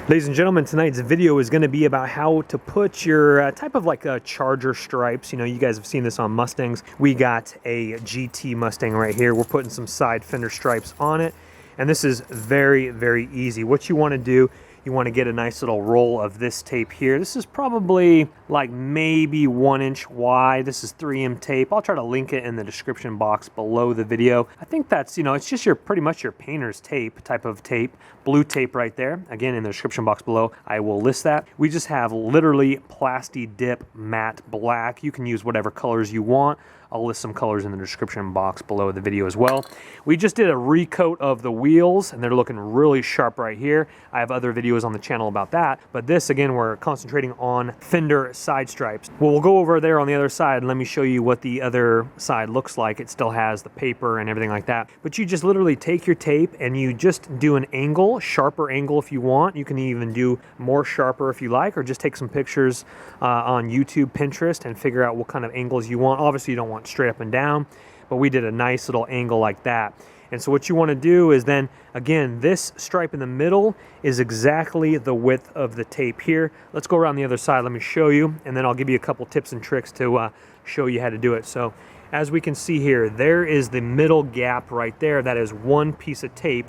Ladies and gentlemen, tonight's video is going to be about how to put your type of like charger stripes. You know, you guys have seen this on Mustangs. We got a GT Mustang right here. We're putting some side fender stripes on it. And this is very, very easy. What you want to do, you want to get a nice little roll of this tape here. This is probably like maybe 1 inch wide. This is 3M tape. I'll try to link it in the description box below the video. I think that's, you know, it's just your pretty much your painter's tape type of tape. Blue tape right there. Again, in the description box below, I will list that. We just have literally Plasti Dip Matte Black. You can use whatever colors you want. I'll list some colors in the description box below the video as well. We just did a recoat of the wheels and they're looking really sharp right here. I have other videos on the channel about that, but this again, we're concentrating on fender side stripes. Well, we'll go over there on the other side and let me show you what the other side looks like. It still has the paper and everything like that, but you just literally take your tape and you just do an angle, sharper angle if you want. You can even do more sharper if you like, or just take some pictures on YouTube, Pinterest, and figure out what kind of angles you want. Obviously you don't want straight up and down, but we did a nice little angle like that. And so what you want to do is then, again, this stripe in the middle is exactly the width of the tape here. Let's go around the other side. Let me show you, and then I'll give you a couple tips and tricks to show you how to do it. So as we can see here, there is the middle gap right there. That is one piece of tape.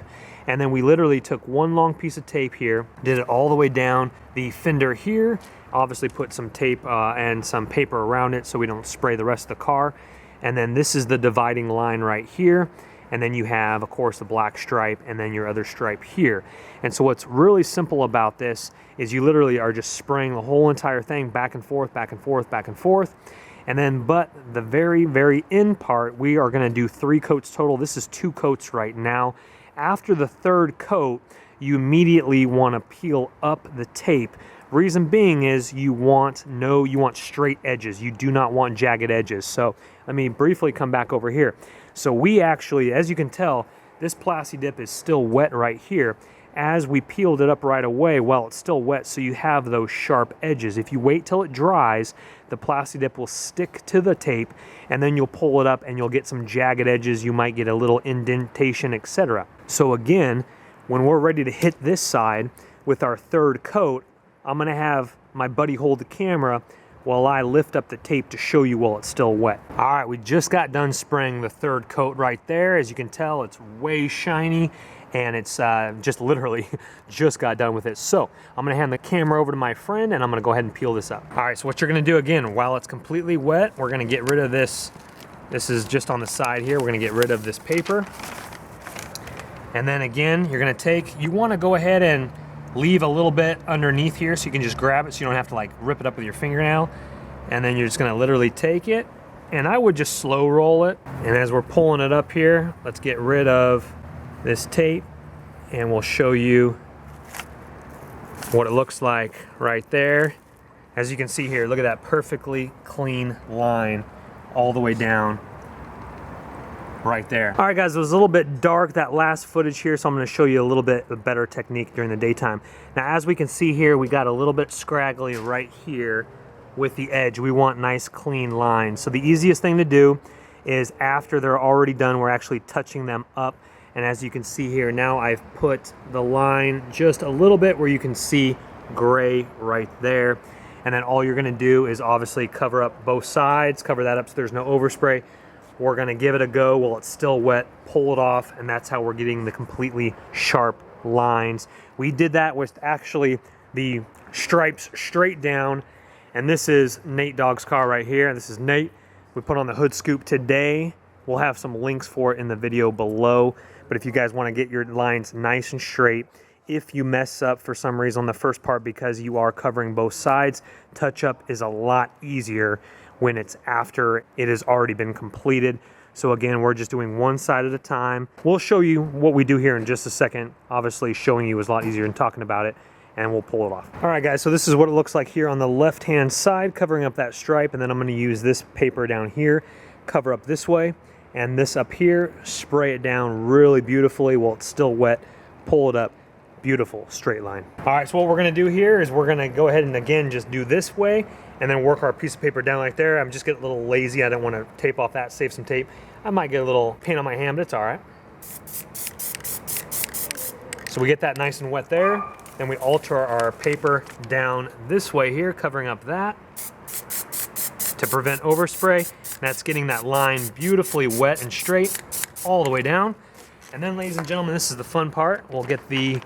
And then we literally took one long piece of tape here, did it all the way down the fender here, obviously put some tape and some paper around it so we don't spray the rest of the car. And then this is the dividing line right here. And then you have, of course, the black stripe and then your other stripe here. And so what's really simple about this is you literally are just spraying the whole entire thing back and forth, back and forth, back and forth. And then, but the very, very end part, we are gonna do 3 coats total. This is 2 coats right now. After the 3rd coat, you immediately wanna peel up the tape. Reason being is you want straight edges. You do not want jagged edges. So let me briefly come back over here. So we actually, as you can tell, this Plasti Dip is still wet right here. As we peeled it up right away, well, it's still wet, so you have those sharp edges. If you wait till it dries, the Plasti Dip will stick to the tape, and then you'll pull it up and you'll get some jagged edges. You might get a little indentation, etc. So again, when we're ready to hit this side with our 3rd coat, I'm gonna have my buddy hold the camera while I lift up the tape to show you while it's still wet. All right, we just got done spraying the 3rd coat right there. As you can tell, it's way shiny, and it's just literally just got done with it. So I'm gonna hand the camera over to my friend and I'm gonna go ahead and peel this up. All right, so what you're gonna do again, while it's completely wet, we're gonna get rid of this. This is just on the side here. We're gonna get rid of this paper. And then again, you're gonna you wanna go ahead and leave a little bit underneath here so you can just grab it so you don't have to like rip it up with your fingernail. And then you're just gonna literally take it, and I would just slow roll it. And as we're pulling it up here, let's get rid of this tape and we'll show you what it looks like right there. As you can see here, look at that perfectly clean line all the way down right there. All right guys, it was a little bit dark, that last footage here, so I'm going to show you a little bit of better technique during the daytime. Now as we can see here, we got a little bit scraggly right here with the edge. We want nice clean lines. So the easiest thing to do is after they're already done, we're actually touching them up. And as you can see here, now I've put the line just a little bit where you can see gray right there. And then all you're going to do is obviously cover up both sides, cover that up so there's no overspray. We're gonna give it a go while it's still wet, pull it off, and that's how we're getting the completely sharp lines. We did that with actually the stripes straight down, and this is Nate Dogg's car right here. This is Nate. We put on the hood scoop today. We'll have some links for it in the video below, but if you guys wanna get your lines nice and straight, if you mess up for some reason on the first part because you are covering both sides, touch up is a lot easier when it's after it has already been completed. So again, we're just doing one side at a time. We'll show you what we do here in just a second. Obviously showing you is a lot easier than talking about it, and we'll pull it off. All right guys, so this is what it looks like here on the left-hand side, covering up that stripe, and then I'm gonna use this paper down here, cover up this way, and this up here, spray it down really beautifully while it's still wet, pull it up, beautiful straight line. All right, so what we're gonna do here is we're gonna go ahead and again just do this way and then work our piece of paper down like there. I'm just getting a little lazy. I don't want to tape off that, save some tape. I might get a little paint on my hand, but it's all right. So we get that nice and wet there. Then we alter our paper down this way here, covering up that to prevent overspray. That's getting that line beautifully wet and straight all the way down. And then, ladies and gentlemen, this is the fun part. We'll get the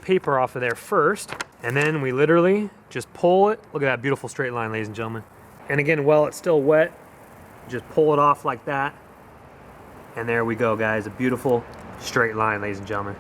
paper off of there first, and then we literally just pull it. Look at that beautiful straight line, ladies and gentlemen. And again, while it's still wet, just pull it off like that. And there we go, guys. A beautiful straight line, ladies and gentlemen.